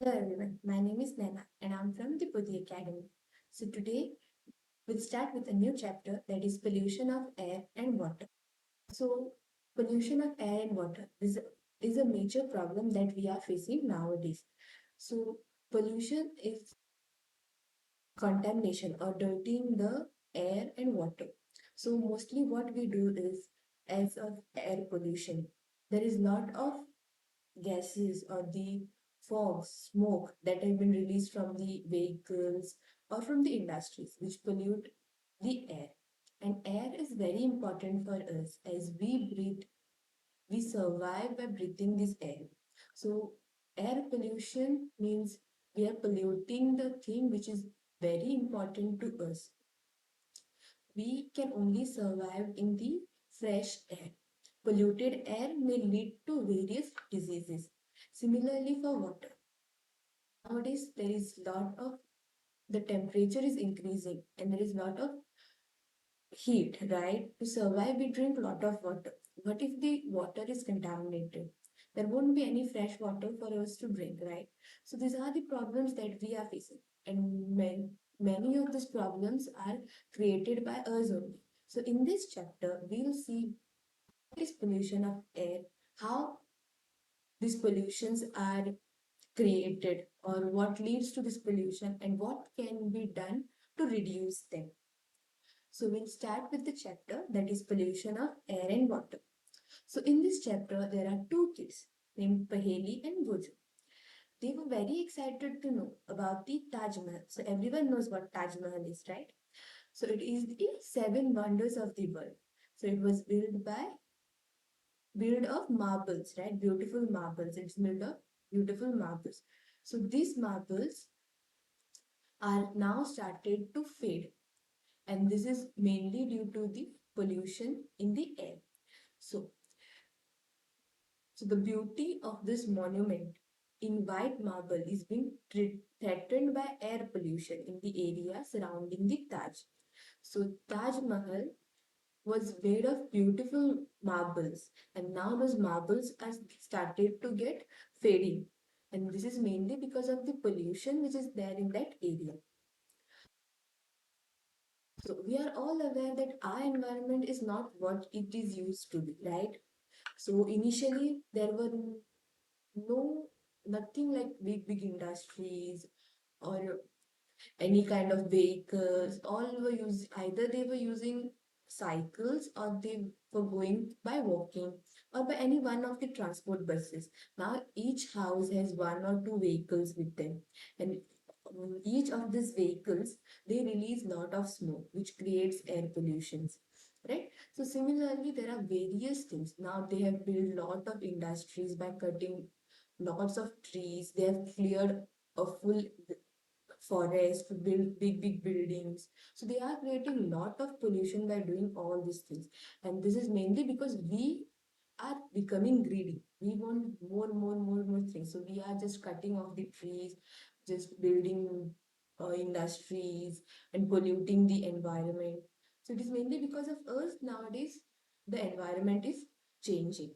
Hello everyone, my name is Nana and I'm from the Academy. So today we'll start with a new chapter that is pollution of air and water. So pollution of air and water is a major problem that we are facing nowadays. So pollution is contamination or dirtying the air and water. So mostly what we do is as of air pollution, there is lot of gases or the fog, smoke that have been released from the vehicles or from the industries which pollute the air. And air is very important for us as we breathe, we survive by breathing this air. So air pollution means we are polluting the thing which is very important to us. We can only survive in the fresh air. Polluted air may lead to various diseases. Similarly for water. Nowadays there is lot of the temperature is increasing and there is lot of heat, right? To survive we drink lot of water. What if the water is contaminated? There won't be any fresh water for us to drink, right? So these are the problems that we are facing. And many of these problems are created by us only. So in this chapter, we will see what is pollution of air, how these pollutions are created or what leads to this pollution and what can be done to reduce them. So we'll start with the chapter that is pollution of air and water. So in this chapter there are two kids named Paheli and Buju. They were very excited to know about the Taj Mahal. So everyone knows what Taj Mahal is, right? So it is the seven wonders of the world. So it was built of marbles, right? Beautiful marbles. It's built of beautiful marbles. So these marbles are now started to fade, and this is mainly due to the pollution in the air. So, so the beauty of this monument in white marble is being threatened by air pollution in the area surrounding the Taj. So Taj Mahal was made of beautiful marbles, and now those marbles are started to get fading, and this is mainly because of the pollution which is there in that area. So we are all aware that our environment is not what it is used to be, right? So initially there were no nothing like big industries or any kind of vehicles. All were used, either they were using cycles or they were going by walking or by any one of the transport buses. Now each house has one or two vehicles with them, and each of these vehicles they release lot of smoke which creates air pollutions, right? So similarly there are various things. Now they have built lot of industries by cutting lots of trees. They have cleared a full forest to build big buildings. So they are creating a lot of pollution by doing all these things. And this is mainly because we are becoming greedy. We want more things. So we are just cutting off the trees, just building industries and polluting the environment. So it is mainly because of us nowadays the environment is changing.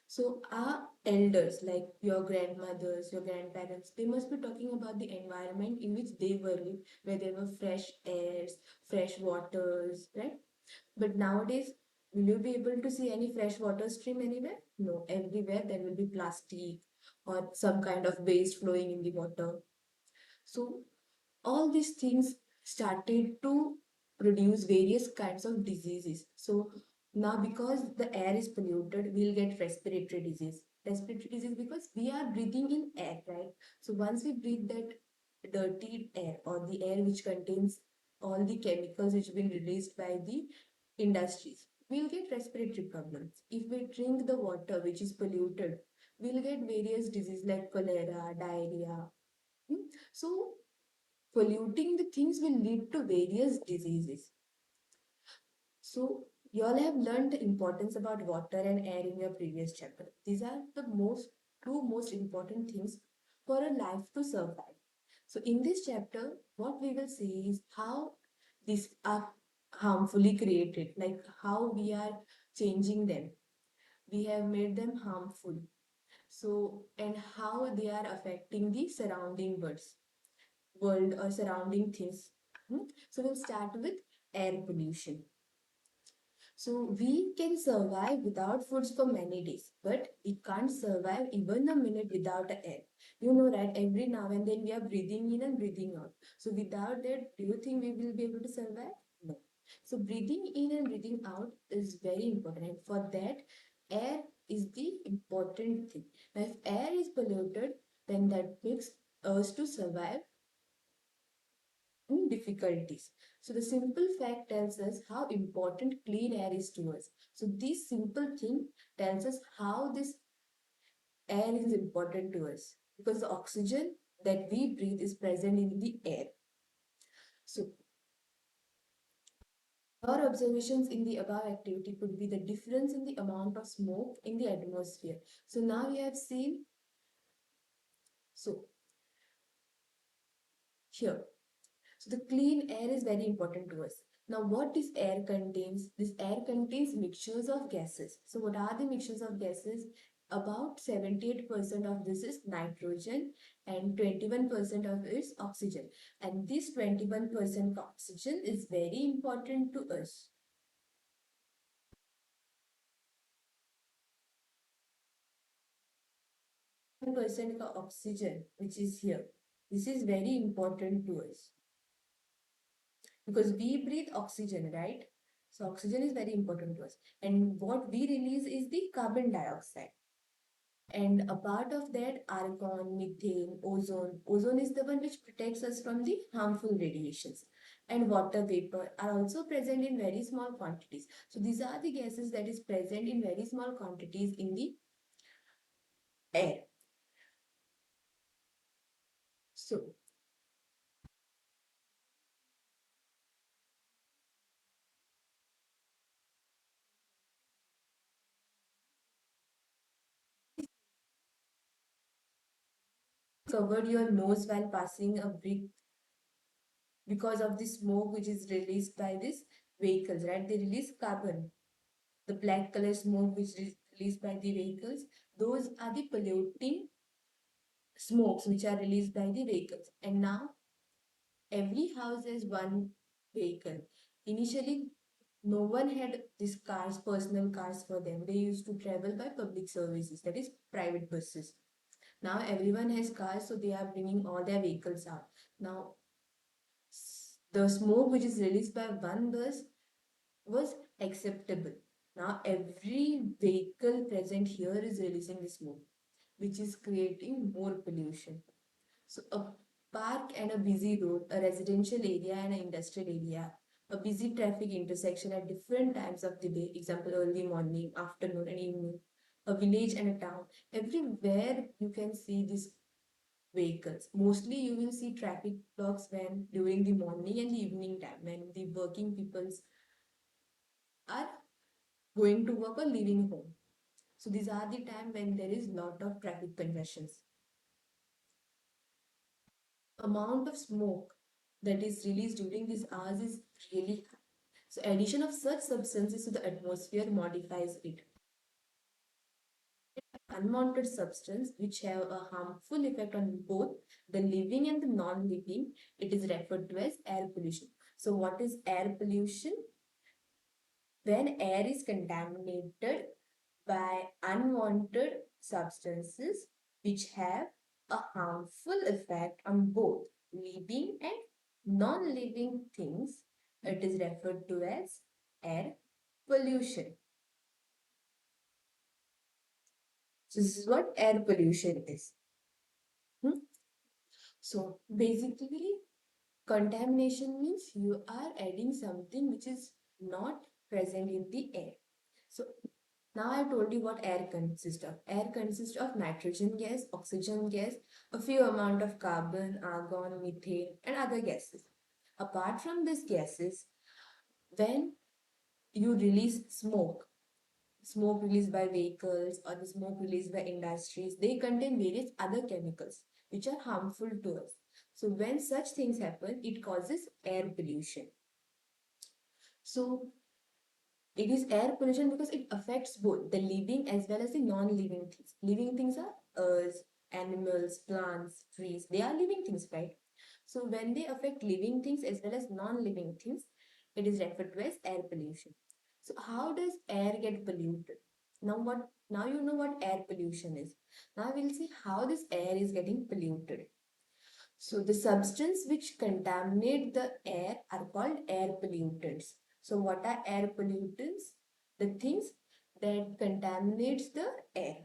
So our elders, like your grandmothers, your grandparents, they must be talking about the environment in which they were lived, where there were fresh airs, fresh waters, right? But nowadays, will you be able to see any fresh water stream anywhere? No, everywhere there will be plastic or some kind of waste flowing in the water. So all these things started to produce various kinds of diseases. So now because the air is polluted, we'll get respiratory disease. Respiratory disease because we are breathing in air, right? So once we breathe that dirty air or the air which contains all the chemicals which have been released by the industries, we'll get respiratory problems. If we drink the water which is polluted, we'll get various diseases like cholera, diarrhea. So polluting the things will lead to various diseases. So you all have learned the importance about water and air in your previous chapter. These are the two most important things for a life to survive. So in this chapter, what we will see is how these are harmfully created, like how we are changing them. We have made them harmful. So, and how they are affecting the surrounding world or surrounding things. So we'll start with air pollution. So we can survive without foods for many days, but we can't survive even a minute without air. You know, right? Every now and then we are breathing in and breathing out. So without that, do you think we will be able to survive? No. So breathing in and breathing out is very important. And for that, air is the important thing. Now, if air is polluted, then that makes us to survive difficulties. So the simple fact tells us how important clean air is to us. So this simple thing tells us how this air is important to us because the oxygen that we breathe is present in the air. So our observations in the above activity could be the difference in the amount of smoke in the atmosphere. So now we have seen, so here, so the clean air is very important to us. Now, what this air contains? This air contains mixtures of gases. So, what are the mixtures of gases? About 78% of this is nitrogen and 21% of it is oxygen. And this 21% oxygen is very important to us. 1% of oxygen, which is here. This is very important to us because we breathe oxygen, right? So oxygen is very important to us. And what we release is the carbon dioxide. And a part of that, argon, methane, ozone. Ozone is the one which protects us from the harmful radiations. And water vapor are also present in very small quantities. So these are the gases that is present in very small quantities in the air. So covered your nose while passing a brick because of the smoke which is released by these vehicles, right? They release carbon. The black color smoke which is released by the vehicles, those are the polluting smokes which are released by the vehicles. And now every house has one vehicle. Initially, no one had these cars, personal cars for them. They used to travel by public services, that is private buses. Now everyone has cars, so they are bringing all their vehicles out. Now the smoke which is released by one bus was acceptable. Now every vehicle present here is releasing the smoke, which is creating more pollution. So a park and a busy road, a residential area and an industrial area, a busy traffic intersection at different times of the day, example early morning, afternoon and evening, a village and a town, everywhere you can see these vehicles. Mostly you will see traffic blocks when during the morning and the evening time when the working peoples are going to work or leaving home. So these are the time when there is lot of traffic congestions. Amount of smoke that is released during these hours is really high. So addition of such substances to the atmosphere modifies it. Unwanted substance which have a harmful effect on both the living and the non-living, it is referred to as air pollution. So what is air pollution? When air is contaminated by unwanted substances which have a harmful effect on both living and non-living things, it is referred to as air pollution. So this is what air pollution is. Hmm? So basically, contamination means you are adding something which is not present in the air. So now I told you what air consists of. Air consists of nitrogen gas, oxygen gas, a few amount of carbon, argon, methane, and other gases. Apart from these gases, when you release smoke released by vehicles or the smoke released by industries, they contain various other chemicals which are harmful to us. So when such things happen, it causes air pollution. So It is air pollution because it affects both the living as well as the non-living things. Living things are us, animals, plants, trees. They are living things, right? So when they affect living things as well as non-living things, it is referred to as air pollution. So how does air get polluted? Now you know what air pollution is. Now we'll see how this air is getting polluted. So the substance which contaminate the air are called air pollutants. So what are air pollutants? The things that contaminates the air.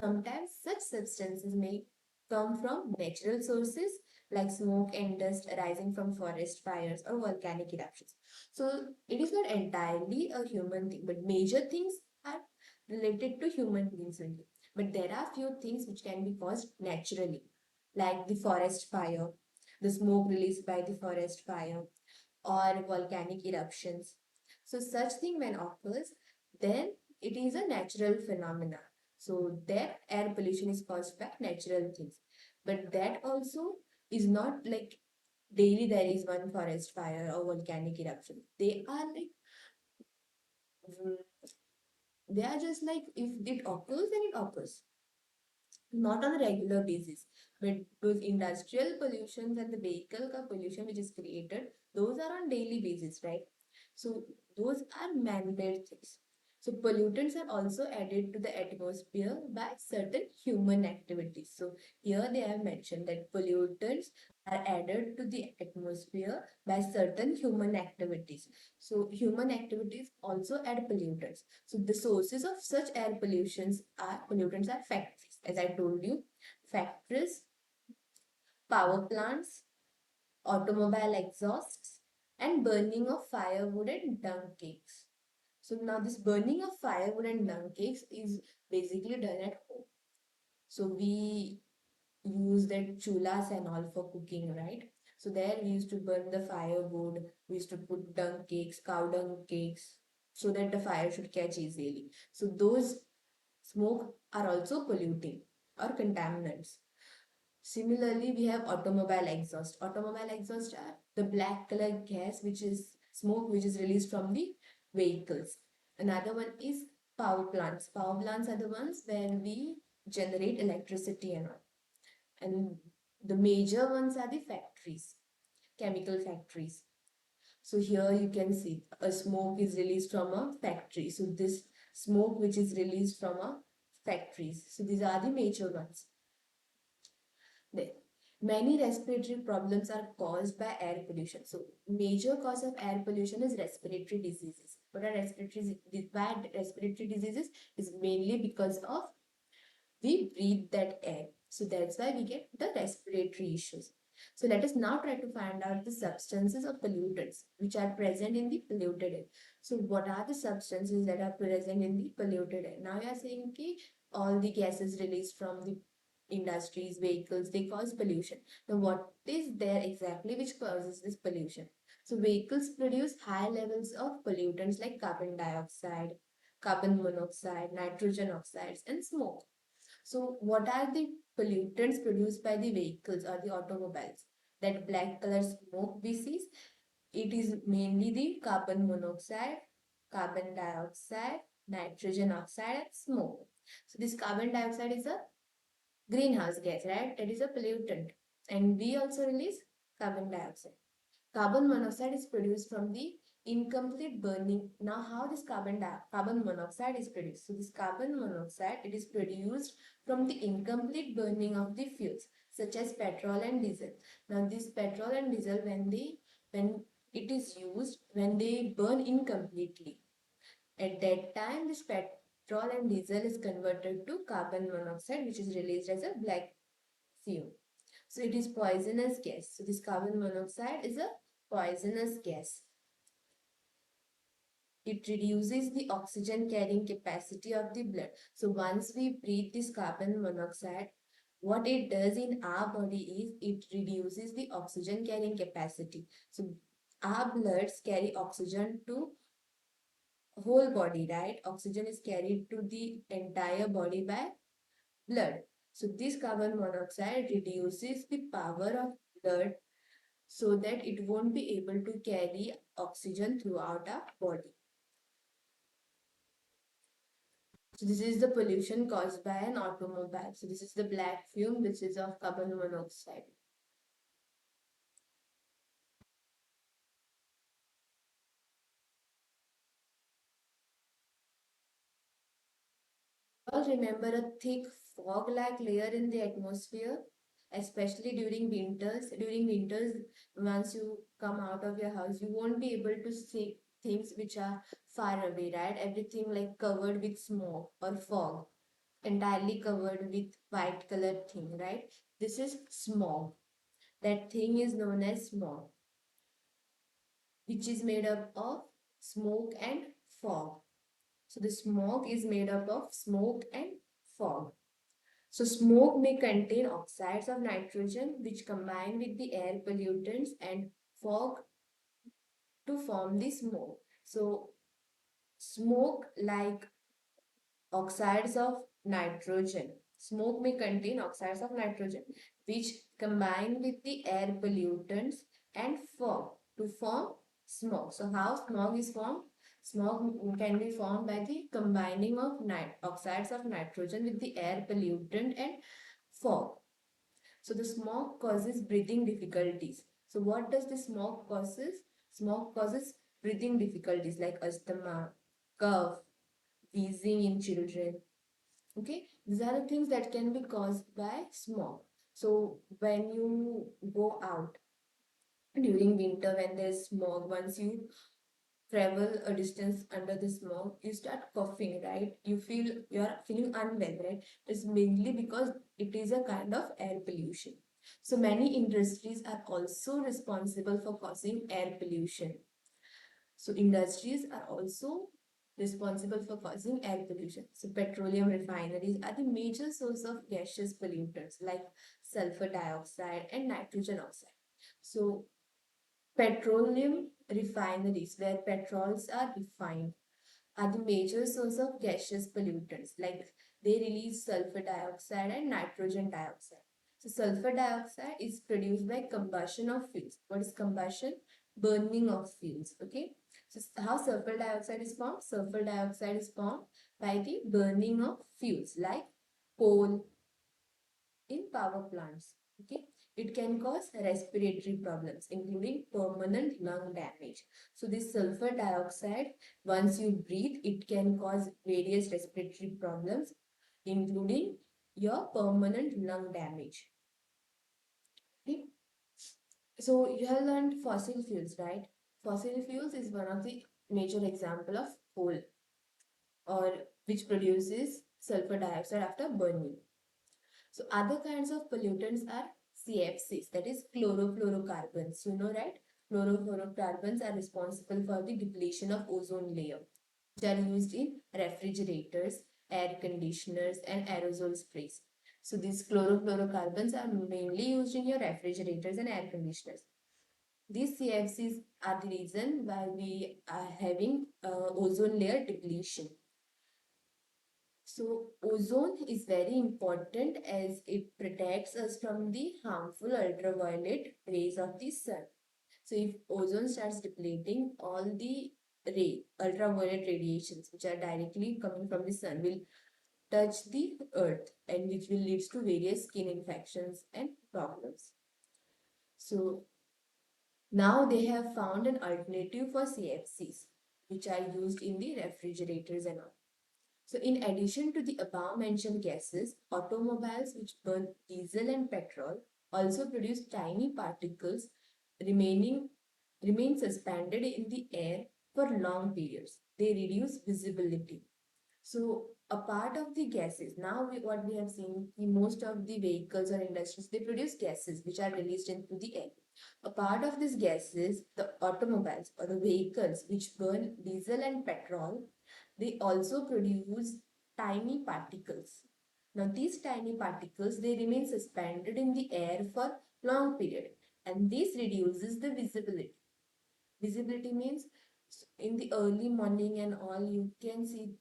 Sometimes such substances may come from natural sources like smoke and dust arising from forest fires or volcanic eruptions. So it is not entirely a human thing, but major things are related to human beings only. But there are few things which can be caused naturally, like the forest fire, the smoke released by the forest fire, or volcanic eruptions. So such thing when occurs, then it is a natural phenomena. So that air pollution is caused by natural things. But that also is not like daily there is one forest fire or volcanic eruption. They are like mm, they are just like if it occurs, then it occurs, not on a regular basis. But those industrial pollutions and the vehicle ka pollution which is created, those are on daily basis, right? So those are man-made things. So pollutants are also added to the atmosphere by certain human activities. So here they have mentioned that pollutants are added to the atmosphere by certain human activities. So human activities also add pollutants. So the sources of such air pollutants are factories. As I told you, factories, power plants, automobile exhausts, and burning of firewood and dung cakes. So now this burning of firewood and dung cakes is basically done at home. So we use that chulas and all for cooking, right? So there we used to burn the firewood, we used to put dung cakes, cow dung cakes, so that the fire should catch easily. So those smoke are also polluting or contaminants. Similarly, we have automobile exhaust. Automobile exhaust are the black color gas which is smoke which is released from the vehicles. Another one is power plants. Power plants are the ones where we generate electricity and all. And the major ones are the factories, chemical factories. So here you can see a smoke is released from a factory. So this smoke which is released from a factories. So these are the major ones. There. Many respiratory problems are caused by air pollution. So, major cause of air pollution is respiratory diseases. What are bad respiratory diseases? Is mainly because of we breathe that air. So that's why we get the respiratory issues. So let us now try to find out the substances or pollutants which are present in the polluted air. So what are the substances that are present in the polluted air? Now we are saying that all the gases released from the industries, vehicles, they cause pollution. Now what is there exactly which causes this pollution? So vehicles produce high levels of pollutants like carbon dioxide, carbon monoxide, nitrogen oxides, and smoke. So, what are the pollutants produced by the vehicles or the automobiles? That black color smoke we see, it is mainly the carbon monoxide, carbon dioxide, nitrogen oxide, and smoke. So, this carbon dioxide is a greenhouse gas, right? That is a pollutant. And we also release carbon dioxide. Carbon monoxide is produced from the incomplete burning. Now, how this carbon monoxide is produced? So, this carbon monoxide it is produced from the incomplete burning of the fuels such as petrol and diesel. Now, this petrol and diesel when it is used when they burn incompletely. At that time, this petrol and diesel is converted to carbon monoxide, which is released as a black fume. So it is poisonous gas. So this carbon monoxide is a poisonous gas. It reduces the oxygen carrying capacity of the blood. So once we breathe this carbon monoxide, what it does in our body is it reduces the oxygen carrying capacity. So our bloods carry oxygen to whole body, right? Oxygen is carried to the entire body by blood. So this carbon monoxide reduces the power of blood so that it won't be able to carry oxygen throughout our body. So this is the pollution caused by an automobile. So this is the black fume, which is of carbon monoxide. All remember a thick fog-like layer in the atmosphere, especially during winters. During winters, once you come out of your house, you won't be able to see things which are far away, right? Everything like covered with smoke or fog, entirely covered with white colored thing, right? This is smog. That thing is known as smog, which is made up of smoke and fog. So the smog is made up of smoke and fog. So smoke may contain oxides of nitrogen which combine with the air pollutants and fog to form the smoke. So smoke like oxides of nitrogen. Smoke may contain oxides of nitrogen which combine with the air pollutants and fog to form smoke. So how smog is formed? Smog can be formed by the combining of oxides of nitrogen with the air pollutant and fog. So the smog causes breathing difficulties. So what does the smog causes? Smog causes breathing difficulties like asthma, cough, wheezing in children. Okay, these are the things that can be caused by smog. So when you go out during winter when there's smog, once you travel a distance under the smog, you start coughing, right? You're feeling unwell, right? It's mainly because it is a kind of air pollution. So many industries are also responsible for causing air pollution. So industries are also responsible for causing air pollution. So petroleum refineries are the major source of gaseous pollutants like sulfur dioxide and nitrogen oxide. So petroleum refineries where petrols are refined are the major source of gaseous pollutants. Like they release sulfur dioxide and nitrogen dioxide. So sulfur dioxide is produced by combustion of fuels. What is combustion? Burning of fuels. Okay. So how sulfur dioxide is formed? Sulfur dioxide is formed by the burning of fuels like coal in power plants. Okay. It can cause respiratory problems, including permanent lung damage. So this sulfur dioxide, once you breathe, it can cause various respiratory problems, including your permanent lung damage. Okay. So you have learned fossil fuels, right? Fossil fuels is one of the major example of coal or which produces sulfur dioxide after burning. So other kinds of pollutants are CFCs, that is chlorofluorocarbons. You know, right? Chlorofluorocarbons are responsible for the depletion of ozone layer, which are used in refrigerators, air conditioners, and aerosol sprays. So these chlorofluorocarbons are mainly used in your refrigerators and air conditioners. These CFCs are the reason why we are having ozone layer depletion. So ozone is very important as it protects us from the harmful ultraviolet rays of the sun. So if ozone starts depleting, all the ultraviolet radiations which are directly coming from the sun will touch the earth and which will lead to various skin infections and problems. So now they have found an alternative for CFCs which are used in the refrigerators and all. So in addition to the above mentioned gases, automobiles which burn diesel and petrol also produce tiny particles remaining remain suspended in the air for long periods. They reduce visibility. So a part of the gases, now what we have seen, most of the vehicles or industries, they produce gases which are released into the air. A part of these gases, the automobiles or the vehicles which burn diesel and petrol, they also produce tiny particles. Now these tiny particles, they remain suspended in the air for long period and this reduces the visibility. Visibility means in the early morning and all you can see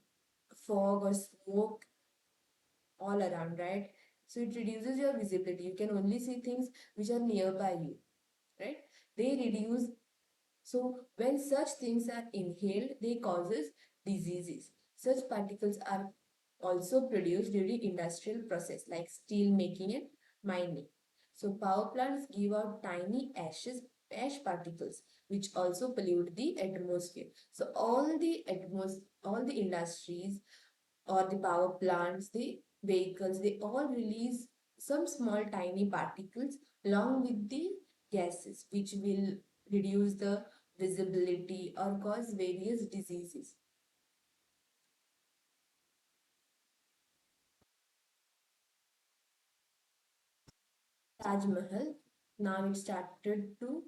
fog or smoke all around, right? So it reduces your visibility. You can only see things which are nearby you, right? they reduce. So when such things are inhaled, they causes diseases. Such particles are also produced during industrial process like steel making and mining. So power plants give out tiny ash particles which also pollute the atmosphere. So all the industries or the power plants, the vehicles, they all release some small tiny particles along with the gases which will reduce the visibility or cause various diseases. Taj Mahal, now it started to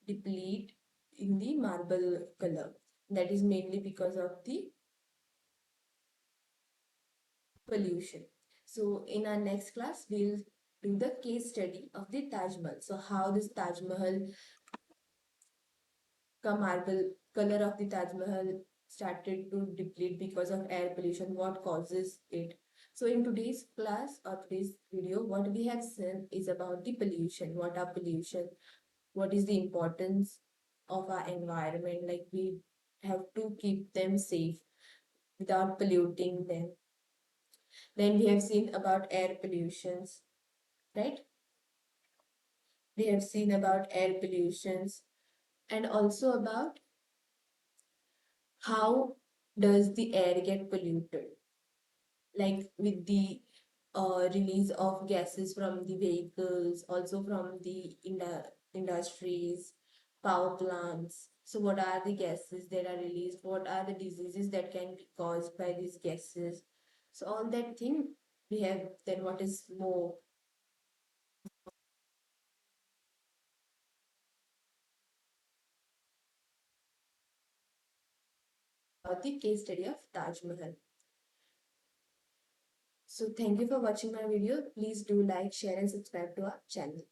deplete in the marble color. That is mainly because of the pollution. So in our next class, we'll do the case study of the Taj Mahal. So how this Taj Mahal, the marble color of the Taj Mahal started to deplete because of air pollution, what causes it. So in today's class or today's video, what we have seen is about the pollution. What are pollution? What is the importance of our environment? Like we have to keep them safe without polluting them. Then we have seen about air pollutions, right? We have seen about air pollutions and also about how does the air get polluted, like with the release of gases from the vehicles, also from the industries, power plants. So what are the gases that are released? What are the diseases that can be caused by these gases? So all that thing we have. Then what is more about the case study of Taj Mahal. So thank you for watching my video. Please do like, share and subscribe to our channel.